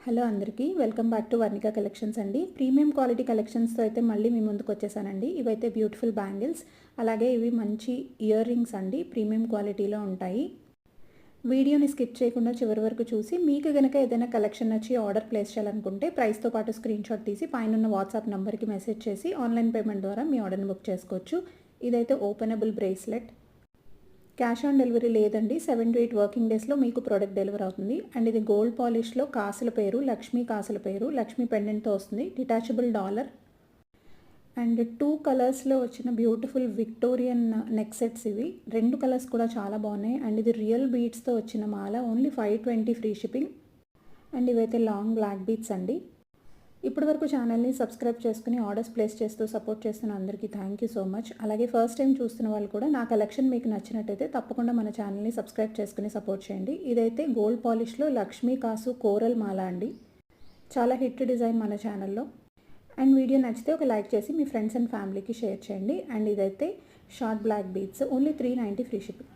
Hello అందరికీ welcome back to Varnika collections అండి. Premium quality కలెక్షన్స్తో అయితే మళ్ళీ మీ ముందుకు వచ్చేసానండి. ఇవైతే బ్యూటిఫుల్ బ్యాంగిల్స్, అలాగే ఇవి మంచి ఇయర్ రింగ్స్ అండి. ప్రీమియం క్వాలిటీలో ఉంటాయి. వీడియోని స్కిప్ చేయకుండా చివరి వరకు చూసి మీకు గనక ఏదైనా కలెక్షన్ నచ్చి ఆర్డర్ ప్లేస్ చేయాలనుకుంటే ప్రైస్తో పాటు స్క్రీన్ షాట్ తీసి పైన వాట్సాప్ నెంబర్కి మెసేజ్ చేసి ఆన్లైన్ పేమెంట్ ద్వారా మీ ఆర్డర్ని బుక్ చేసుకోవచ్చు. ఇదైతే openable bracelet. Cash on delivery లేదండి. 7 to 8 వర్కింగ్ డేస్లో మీకు ప్రోడక్ట్ డెలివర్ అవుతుంది. అండ్ ఇది గోల్డ్ పాలిష్లో కాసుల పేరు లక్ష్మీ, కాసుల పేరు లక్ష్మీ పెండెంట్తో వస్తుంది. డిటాచబుల్ డాలర్ అండ్ 2 కలర్స్లో వచ్చిన బ్యూటిఫుల్ విక్టోరియన్ నెక్ సెట్స్ ఇవి. 2 కలర్స్ కూడా చాలా బాగున్నాయి. అండ్ ఇది రియల్ బీడ్స్తో వచ్చిన మాల. Only 520 free shipping. అండ్ ఇవైతే లాంగ్ బ్లాక్ బీడ్స్ అండి. ఇప్పటి వరకు ఛానల్ని సబ్స్క్రైబ్ చేసుకుని ఆర్డర్స్ ప్లేస్ చేస్తూ సపోర్ట్ చేస్తున్న అందరికీ థ్యాంక్ యూ సో మచ్. అలాగే ఫస్ట్ టైం చూస్తున్న వాళ్ళు కూడా నా కలెక్షన్ మీకు నచ్చినట్టయితే తప్పకుండా మన ఛానల్ని సబ్స్క్రైబ్ చేసుకుని సపోర్ట్ చేయండి. ఇదైతే గోల్డ్ పాలిష్లో లక్ష్మీ కాసు కోరల్ మాల అండి. చాలా హిట్ డిజైన్ మన ఛానల్లో. అండ్ వీడియో నచ్చితే ఒక లైక్ చేసి మీ ఫ్రెండ్స్ అండ్ ఫ్యామిలీకి షేర్ చేయండి. అండ్ ఇదైతే short black beads. Only 390 free shipping.